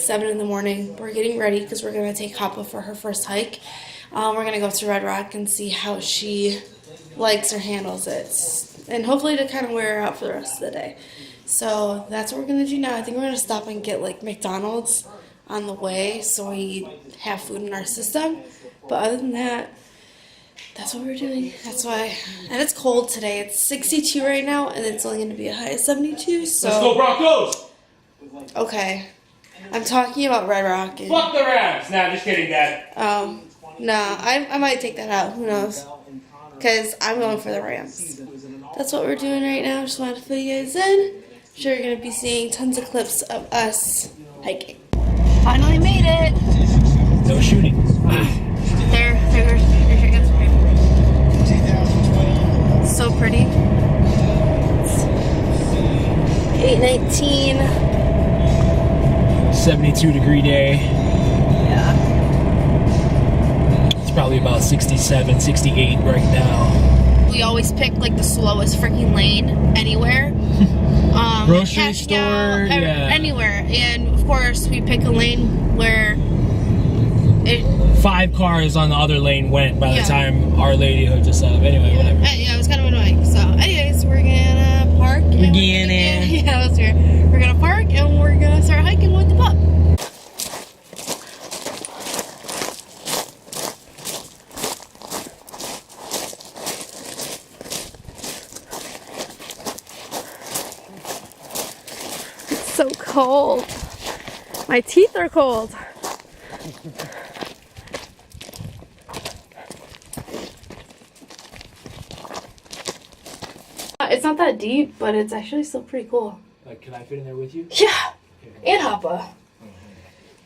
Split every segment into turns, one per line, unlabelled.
7 in the morning. We're getting ready because we're going to take Hoppa for her first hike. We're going to go to Red Rock and see how she likes or handles it. And hopefully to kind of wear her out for the rest of the day. So that's what we're going to do now. I think we're going to stop and get like McDonald's on the way so we have food in our system. But other than that, that's what we're doing. That's why. And it's cold today. It's 62 right now, and it's only going to be a high of 72. So.
Let's go Broncos!
Okay. I'm talking about Red Rock. And,
fuck the Rams! Nah, just kidding, Dad.
Nah, I might take that out. Who knows? Because I'm going for the Rams. That's what we're doing right now. Just wanted to fill you guys in. I'm sure you're going to be seeing tons of clips of us hiking. Finally made it.
No shooting.
There so pretty. It's 8:19.
72-degree day.
Yeah.
It's probably about 67, 68 right now.
We always pick like the slowest freaking lane anywhere.
Grocery store, yeah.
Anywhere. And of course we pick a lane where
5 cars on the other lane went by the time Our Lady hooked us up. Anyway, whatever.
Yeah, it was kind of annoying. So, anyways, we're gonna park. Yeah, that's weird. We're gonna park and we're gonna start hiking with the pup. It's so cold. My teeth are cold. It's not that deep, but it's actually still pretty cool.
Like, can I fit in there with you?
Yeah, and Hoppa.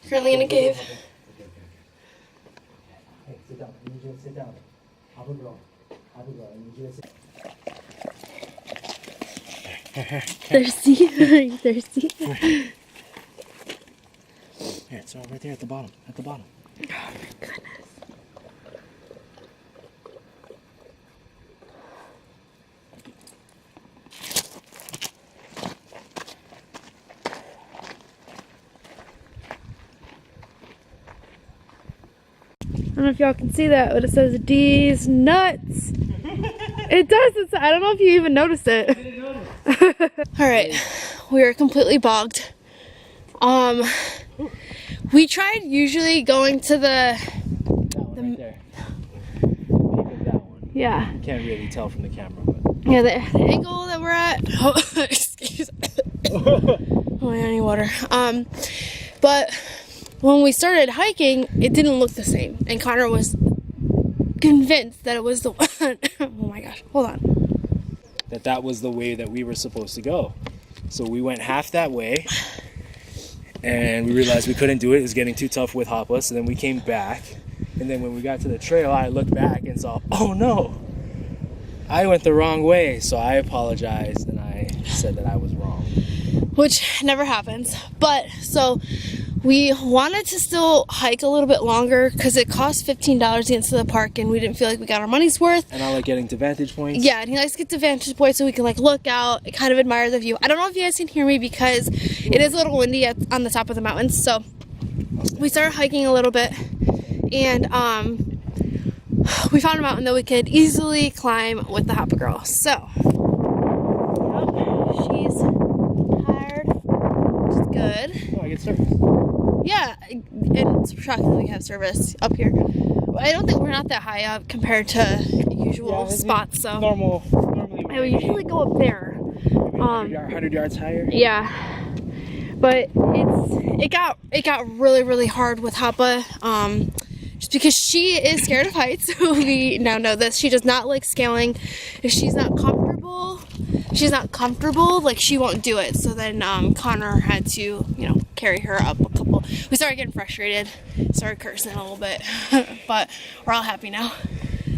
Currently in a cave.
Okay. Hey, sit down. I need you to sit down. Hoppa girl. I need you to sit.
Thirsty? Are you thirsty?
Here, it's all right there at the bottom. At the bottom.
Oh my goodness. I don't know if y'all can see that, but it says D's nuts. It does. I don't know if you even noticed it. I didn't notice. Alright, we are completely bogged. We tried usually going to the
right there. That one.
Yeah.
You can't really tell from the camera, but
Yeah, the angle that we're at. Oh, excuse me. Oh, I need water. But when we started hiking, it didn't look the same, and Connor was convinced that it was the one. Oh my gosh, hold on.
That was the way that we were supposed to go. So we went half that way, and we realized we couldn't do it. It was getting too tough with Hoppa, so then we came back. And then when we got to the trail, I looked back and saw, oh no, I went the wrong way. So I apologized, and I said that I was wrong.
Which never happens. But, so we wanted to still hike a little bit longer because it cost $15 to get into the park, and we didn't feel like we got our money's worth.
And I like getting to vantage points.
Yeah, and he likes to get to vantage points so we can like look out and kind of admire the view. I don't know if you guys can hear me because it is a little windy on the top of the mountains. So we started hiking a little bit, and we found a mountain that we could easily climb with the Hoppa girl. So she's tired, which is good.
Oh, I get service.
Yeah, and shockingly we have service up here. I don't think we're not that high up compared to usual spots. So
normally
I would usually go up there.
100 yards higher.
Yeah, but it got really hard with Hoppa. Just because she is scared of heights. We now know this. She does not like scaling. If she's not comfortable, like she won't do it. So then Connor had to, carry her up a couple. We started getting frustrated, started cursing a little bit, but we're all happy now.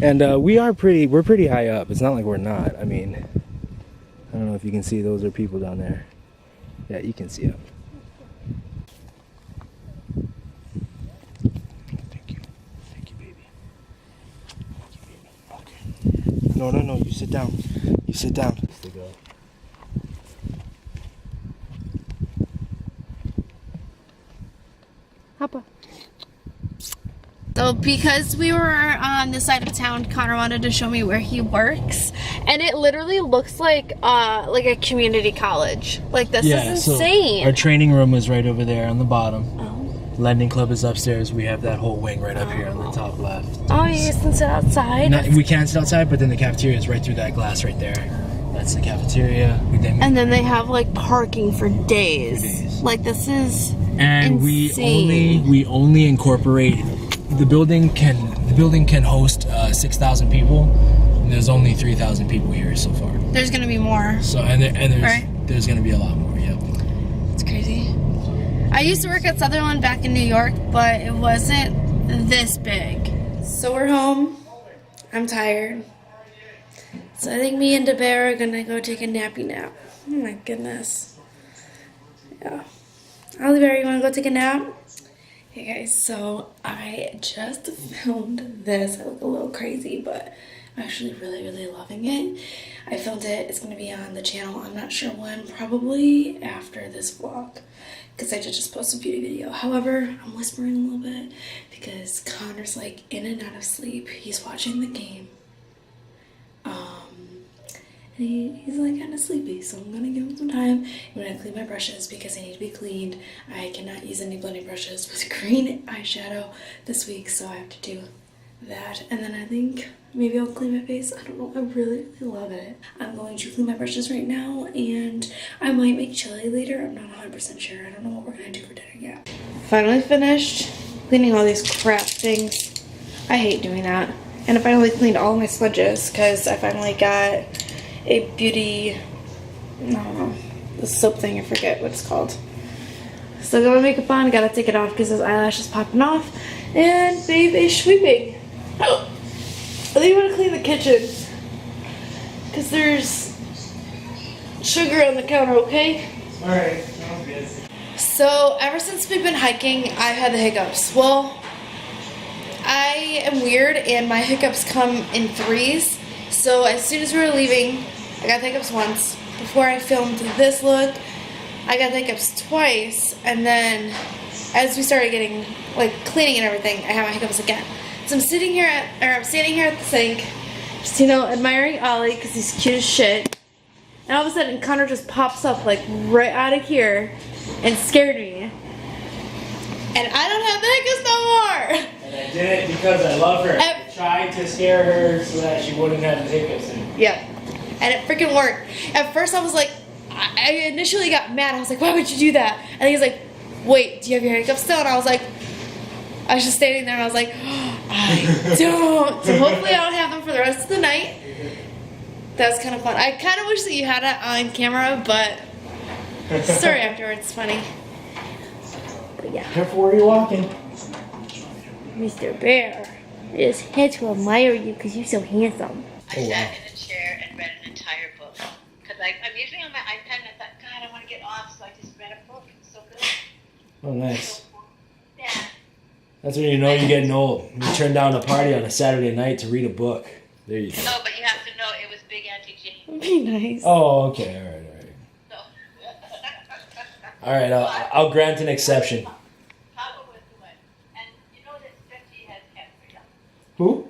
And we're pretty high up. It's not like we're not. I mean, I don't know if you can see, those are people down there. Yeah, you can see them. Thank you, baby. Okay. No, you sit down. You sit down.
So because we were on this side of town, Connor wanted to show me where he works, and it literally looks like a community college. Like, this is insane.
So our training room is right over there on the bottom. Lending club is upstairs. We have that whole wing right up here on the top left.
Oh, you guys can sit outside?
We can sit outside, but then the cafeteria is right through that glass right there. That's the cafeteria.
And then they have like parking for days. Like, this is
and
insane.
we only incorporate the building can host 6,000 people. And there's only 3,000 people here so far.
There's gonna be more.
So there's gonna be a lot more. Yep.
It's crazy. I used to work at Sutherland back in New York, but it wasn't this big. So we're home. I'm tired. So I think me and DeBear are gonna go take a nappy nap. Oh my goodness. Yeah. Oliver, you wanna go take a nap? Hey guys, so I just filmed this. I look a little crazy, but I'm actually really, really loving it. I filmed it. It's gonna be on the channel. I'm not sure when, probably after this vlog, because I just posted a beauty video. However, I'm whispering a little bit because Connor's like in and out of sleep. He's watching the game. And he's like kind of sleepy, so I'm gonna give him some time. I'm gonna clean my brushes because they need to be cleaned. I cannot use any blending brushes with green eyeshadow this week, so I have to do that. And then I think maybe I'll clean my face. I don't know, I really, really love it. I'm going to clean my brushes right now, and I might make chili later. I'm not 100% sure. I don't know what we're gonna do for dinner yet. Finally finished cleaning all these crap things. I hate doing that. And I finally cleaned all my smudges because I finally got a beauty, I don't know, the soap thing, I forget what it's called. Still got my makeup on, gotta take it off because his eyelash is popping off. And babe is sweeping. Oh, I think I'm gonna clean the kitchen because there's sugar on the counter, okay?
Alright, sounds good.
So ever since we've been hiking, I've had the hiccups. Well, I am weird and my hiccups come in threes. So as soon as we were leaving, I got the hiccups once. Before I filmed this look, I got the hiccups twice. And then as we started getting, like, cleaning and everything, I had my hiccups again. So I'm standing here at the sink, just, you know, admiring Ollie because he's cute as shit. And all of a sudden, Connor just pops up, like, right out of here and scared me. And I don't have the hiccups no more.
And I did it because I love her. I tried to scare her so that she wouldn't have the hiccups.
Yeah. And it freaking worked. At first I was like, I initially got mad. I was like, why would you do that? And he's like, wait, do you have your hiccups still? And I was just standing there and I was like, oh, I don't. So hopefully I don't have them for the rest of the night. That was kind of fun. I kind of wish that you had it on camera, but story afterwards, funny. But yeah.
Careful where you're walking.
Mr. Bear, I just had to admire you because you're so handsome.
I sat in a chair and read an entire book. Because I'm usually on my iPad and I thought, God, I want to get off, so I just read a book. It's so good.
Oh, nice.
Yeah.
That's when you know you're getting old. You turn down a party on a Saturday night to read a book. There you go.
No, but you have to know it was Big Auntie Jane.
Be nice.
Oh, okay. All right.
So.
All right, I'll grant an exception.
Papa was the one. And you know that Stretchy has cancer, yeah?
Who?